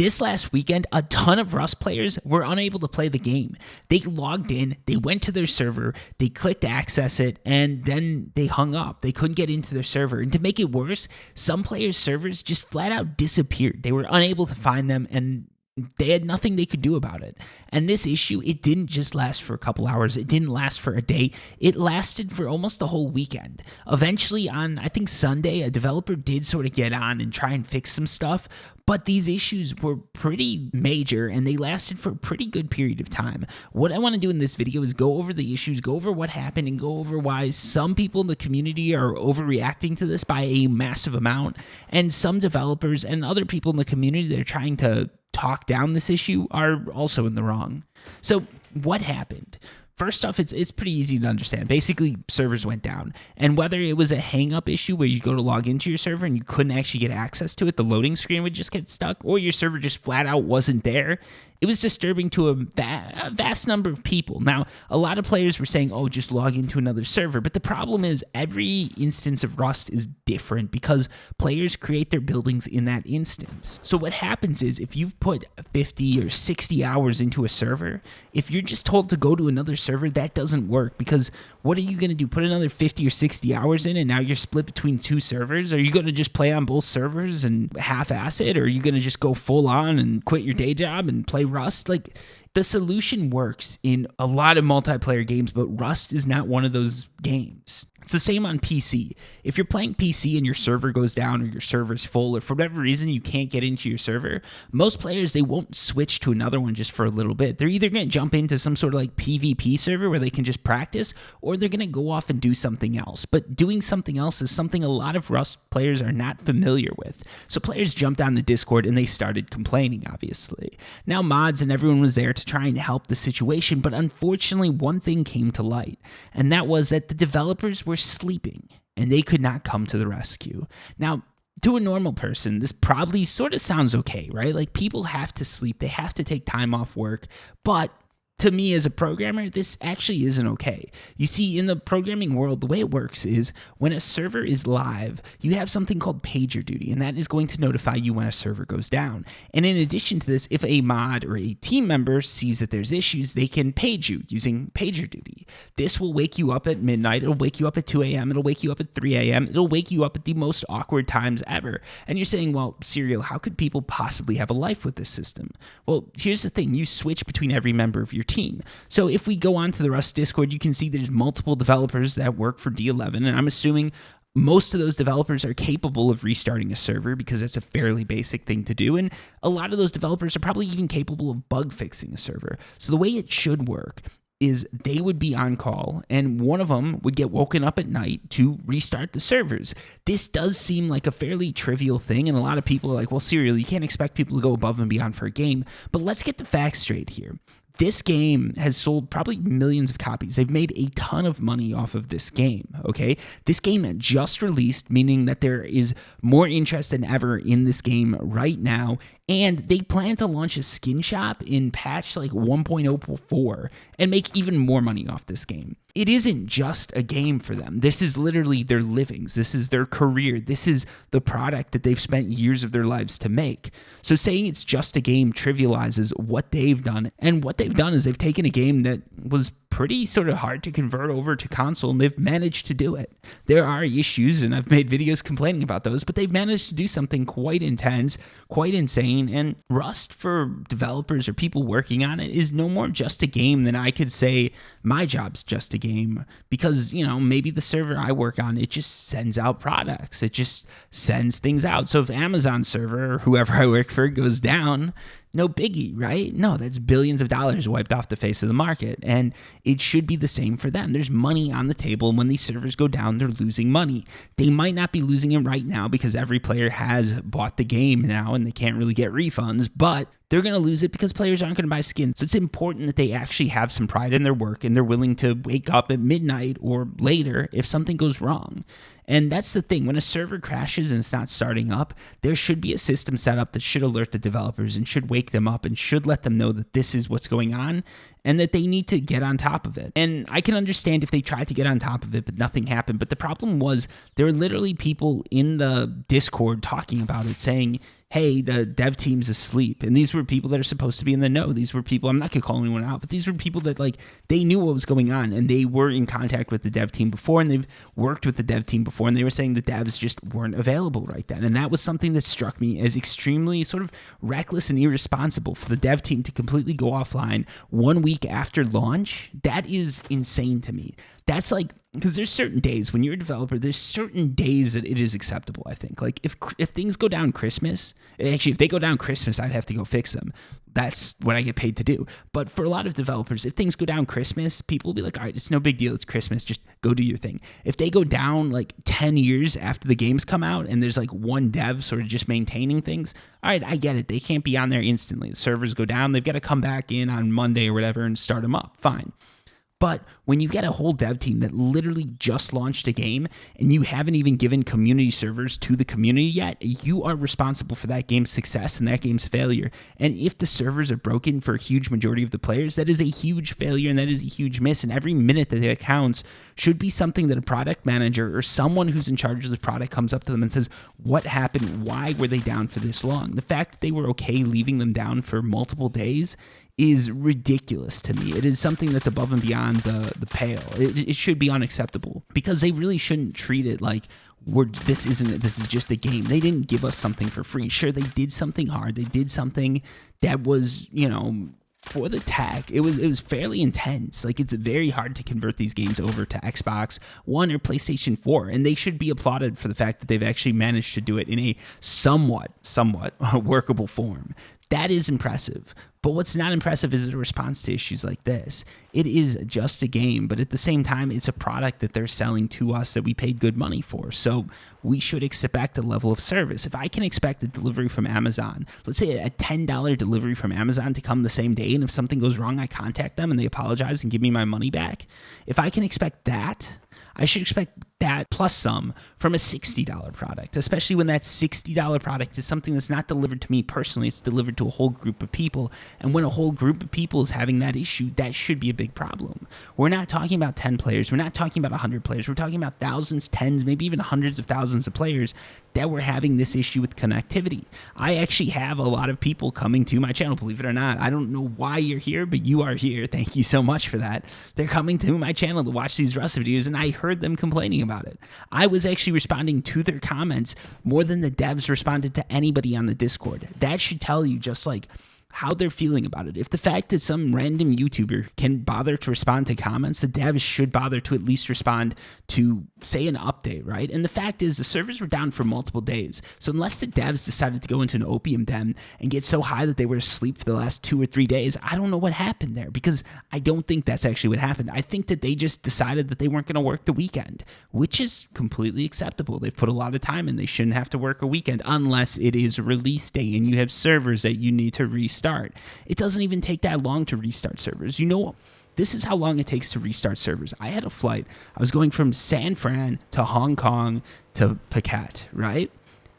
This last weekend, a ton of Rust players were unable to play the game. They logged in, they went to their server, they clicked access it, and then they hung up. They couldn't get into their server. And to make it worse, some players' servers just flat out disappeared. They were unable to find them, and they had nothing they could do about it. And this issue, it didn't just last for a couple hours. It didn't last for a day. It lasted for almost the whole weekend. Eventually, on, I think, Sunday, a developer did sort of get on and try and fix some stuff. But these issues were pretty major, and they lasted for a pretty good period of time. What I want to do in this video is go over the issues, go over what happened, and go over why some people in the community are overreacting to this by a massive amount, and some developers and other people in the community that are trying to talk down this issue are also in the wrong. So what happened? First off, it's pretty easy to understand. Basically, servers went down. And whether it was a hang-up issue where you go to log into your server and you couldn't actually get access to it, the loading screen would just get stuck, or your server just flat out wasn't there, it was disturbing to a vast number of people. Now, a lot of players were saying, oh, just log into another server. But the problem is every instance of Rust is different because players create their buildings in that instance. So what happens is if you've put 50 or 60 hours into a server, if you're just told to go to another server, that doesn't work, because what are you going to do? Put another 50 or 60 hours in and now you're split between two servers? Are you going to just play on both servers and half-ass it? Or are you going to just go full on and quit your day job and play Rust? Like, the solution works in a lot of multiplayer games, but Rust is not one of those games. It's the same on PC. If you're playing PC and your server goes down or your server's full or for whatever reason you can't get into your server, most players, they won't switch to another one just for a little bit. They're either going to jump into some sort of like PvP server where they can just practice, or they're going to go off and do something else. But doing something else is something a lot of Rust players are not familiar with. So players jumped on the Discord and they started complaining, obviously. Now mods and everyone was there to try and help the situation, but unfortunately one thing came to light, and that was that the developers were sleeping and they could not come to the rescue. Now, to a normal person, this probably sort of sounds okay, right? Like, people have to sleep, they have to take time off work, but to me as a programmer, this actually isn't okay. You see, in the programming world, the way it works is when a server is live, you have something called pager duty, and that is going to notify you when a server goes down. And in addition to this, if a mod or a team member sees that there's issues, they can page you using pager duty. This will wake you up at midnight, it'll wake you up at 2 a.m., it'll wake you up at 3 a.m., it'll wake you up at the most awkward times ever. And you're saying, well, Serial, how could people possibly have a life with this system? Well, here's the thing, you switch between every member of your team. So if we go on to the Rust Discord, you can see there's multiple developers that work for D11, and I'm assuming most of those developers are capable of restarting a server because that's a fairly basic thing to do, and a lot of those developers are probably even capable of bug fixing a server. So the way it should work is they would be on call, and one of them would get woken up at night to restart the servers. This does seem like a fairly trivial thing, and a lot of people are like, well, Serial, you can't expect people to go above and beyond for a game, but let's get the facts straight here. This game has sold probably millions of copies. They've made a ton of money off of this game, okay? This game just released, meaning that there is more interest than ever in this game right now, and they plan to launch a skin shop in patch like 1.04 and make even more money off this game. It isn't just a game for them. This is literally their livings. This is their career. This is the product that they've spent years of their lives to make. So saying it's just a game trivializes what they've done. And what they've done is they've taken a game that was pretty sort of hard to convert over to console, and they've managed to do it. There are issues, and I've made videos complaining about those, but they've managed to do something quite intense, quite insane, and Rust for developers or people working on it is no more just a game than I could say my job's just a game, because, you know, maybe the server I work on, it just sends out products. It just sends things out. So if Amazon server or whoever I work for goes down, no biggie, right? No, that's billions of dollars wiped off the face of the market, and it should be the same for them. There's money on the table, and when these servers go down, they're losing money. They might not be losing it right now because every player has bought the game now and they can't really get refunds, but they're going to lose it because players aren't going to buy skins. So it's important that they actually have some pride in their work and they're willing to wake up at midnight or later if something goes wrong. And that's the thing. When a server crashes and it's not starting up, there should be a system set up that should alert the developers and should wake them up and should let them know that this is what's going on and that they need to get on top of it. And I can understand if they tried to get on top of it, but nothing happened. But the problem was there were literally people in the Discord talking about it saying, hey, the dev team's asleep. And these were people that are supposed to be in the know. These were people, I'm not going to call anyone out, but these were people that like, they knew what was going on and they were in contact with the dev team before and they've worked with the dev team before and they were saying the devs just weren't available right then. And that was something that struck me as extremely sort of reckless and irresponsible for the dev team to completely go offline 1 week after launch. That is insane to me. That's like, because there's certain days when you're a developer, there's certain days that it is acceptable, I think. Like if things go down Christmas, actually, if they go down Christmas, I'd have to go fix them. That's what I get paid to do. But for a lot of developers, if things go down Christmas, people will be like, all right, it's no big deal. It's Christmas. Just go do your thing. If they go down like 10 years after the games come out and there's like one dev sort of just maintaining things, all right, I get it. They can't be on there instantly. The servers go down. They've got to come back in on Monday or whatever and start them up. Fine. But when you get a whole dev team that literally just launched a game and you haven't even given community servers to the community yet, you are responsible for that game's success and that game's failure. And if the servers are broken for a huge majority of the players, that is a huge failure and that is a huge miss. And every minute that counts should be something that a product manager or someone who's in charge of the product comes up to them and says, what happened? Why were they down for this long? The fact that they were okay leaving them down for multiple days is ridiculous to me. It is something that's above and beyond the pale. It should be unacceptable because they really shouldn't treat it like this is just a game. They didn't give us something for free. Sure, they did something hard. They did something that was, for the tech. It was fairly intense. Like it's very hard to convert these games over to Xbox One or PlayStation 4, and they should be applauded for the fact that they've actually managed to do it in a somewhat workable form. That is impressive. But what's not impressive is the response to issues like this. It is just a game, but at the same time, it's a product that they're selling to us that we paid good money for. So we should expect a level of service. If I can expect a delivery from Amazon, let's say a $10 delivery from Amazon to come the same day, and if something goes wrong, I contact them and they apologize and give me my money back. If I can expect that, I should expect that plus some from a $60 product, especially when that $60 product is something that's not delivered to me personally. It's delivered to a whole group of people. And when a whole group of people is having that issue, that should be a big problem. We're not talking about 10 players. We're not talking about 100 players. We're talking about thousands, tens, maybe even hundreds of thousands of players that were having this issue with connectivity. I actually have a lot of people coming to my channel, believe it or not. I don't know why you're here, but you are here. Thank you so much for that. They're coming to my channel to watch these Rust videos, and I heard them complaining about it. I was actually responding to their comments more than the devs responded to anybody on the Discord. That should tell you just like how they're feeling about it. If the fact that some random YouTuber can bother to respond to comments, the devs should bother to at least respond to, say, an update, right? And the fact is the servers were down for multiple days. So unless the devs decided to go into an opium den and get so high that they were asleep for the last 2 or 3 days, I don't know what happened there because I don't think that's actually what happened. I think that they just decided that they weren't going to work the weekend, which is completely acceptable. They've put a lot of time in. They shouldn't have to work a weekend unless it is release day and you have servers that you need to restart. It doesn't even take that long to restart servers. This is how long it takes to restart servers. I had a flight. I was going from San Fran to Hong Kong to Phuket, right?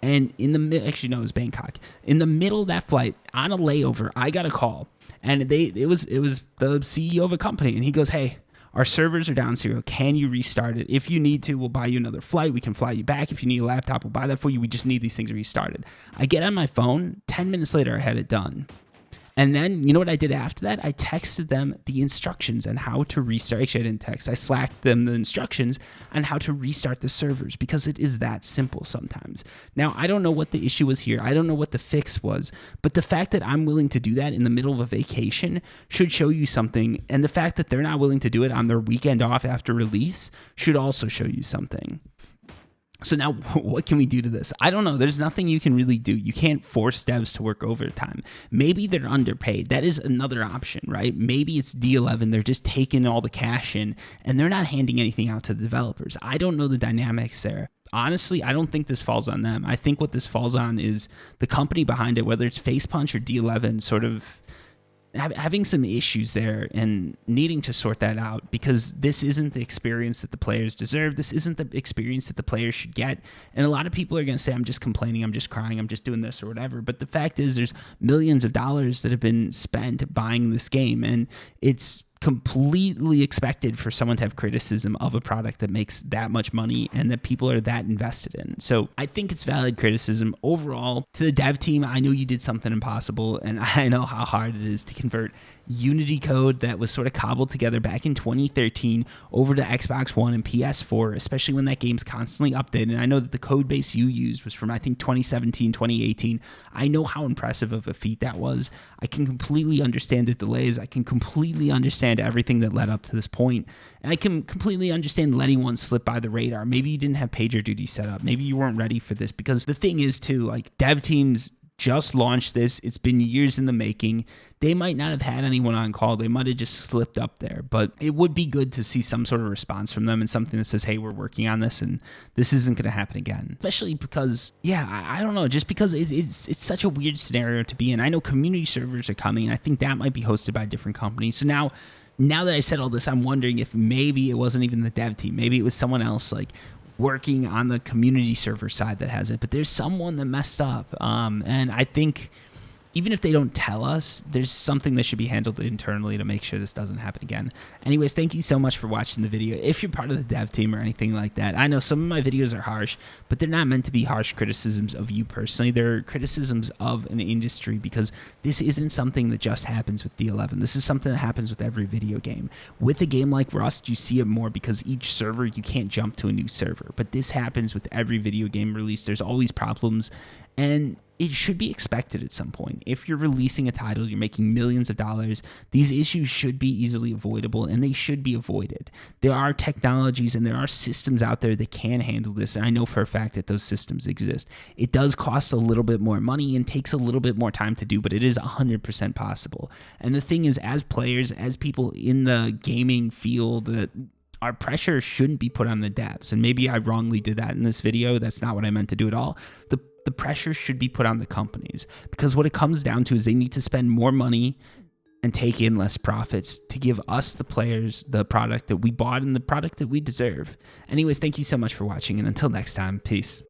And it was Bangkok. In the middle of that flight, on a layover, I got a call, and it was the CEO of a company, and he goes, "Hey, our servers are down zero. Can you restart it? If you need to, we'll buy you another flight. We can fly you back. If you need a laptop, we'll buy that for you. We just need these things restarted." I get on my phone. 10 minutes later, I had it done. And then, you know what I did after that? I texted them the instructions on how to restart. Actually, I didn't text. I slacked them the instructions on how to restart the servers because it is that simple sometimes. Now, I don't know what the issue was here. I don't know what the fix was. But the fact that I'm willing to do that in the middle of a vacation should show you something. And the fact that they're not willing to do it on their weekend off after release should also show you something. So now what can we do to this? I don't know. There's nothing you can really do. You can't force devs to work overtime. Maybe they're underpaid. That is another option, right? Maybe it's D11. They're just taking all the cash in and they're not handing anything out to the developers. I don't know the dynamics there. Honestly, I don't think this falls on them. I think what this falls on is the company behind it, whether it's Facepunch or D11, sort of having some issues there and needing to sort that out because this isn't the experience that the players deserve. This isn't the experience that the players should get. And a lot of people are going to say, I'm just complaining, I'm just crying, I'm just doing this or whatever. But the fact is there's millions of dollars that have been spent buying this game, and it's completely expected for someone to have criticism of a product that makes that much money and that people are that invested in. So I think it's valid criticism. Overall, to the dev team, I know you did something impossible, and I know how hard it is to convert Unity code that was sort of cobbled together back in 2013 over to Xbox One and PS4, especially when that game's constantly updated. And I know that the code base you used was from, I think, 2017, 2018. I know how impressive of a feat that was. I can completely understand the delays. I can completely understand everything that led up to this point. And I can completely understand letting one slip by the radar. Maybe you didn't have PagerDuty set up. Maybe you weren't ready for this, because the thing is too, like, dev teams just launched this. It's been years in the making. They might not have had anyone on call. They might have just slipped up there, but it would be good to see some sort of response from them and something that says, hey, we're working on this and this isn't going to happen again. Especially because, I don't know, just because it's such a weird scenario to be in. I know community servers are coming, and I think that might be hosted by different companies. So now that I said all this, I'm wondering if maybe it wasn't even the dev team. Maybe it was someone else, like, working on the community server side that has it, but there's someone that messed up. And I think even if they don't tell us, there's something that should be handled internally to make sure this doesn't happen again. Anyways, thank you so much for watching the video. If you're part of the dev team or anything like that, I know some of my videos are harsh, but they're not meant to be harsh criticisms of you personally. They're criticisms of an industry, because this isn't something that just happens with D11. This is something that happens with every video game. With a game like Rust, you see it more because each server, you can't jump to a new server. But this happens with every video game release. There's always problems, and it should be expected at some point. If you're releasing a title, you're making millions of dollars, these issues should be easily avoidable, and they should be avoided. There are technologies and there are systems out there that can handle this, and I know for a fact that those systems exist. It does cost a little bit more money and takes a little bit more time to do, but it is 100% possible. And the thing is, as players, as people in the gaming field, our pressure shouldn't be put on the devs. And maybe I wrongly did that in this video. That's not what I meant to do at all. The pressure should be put on the companies, because what it comes down to is they need to spend more money and take in less profits to give us, the players, the product that we bought and the product that we deserve. Anyways, thank you so much for watching, and until next time, peace.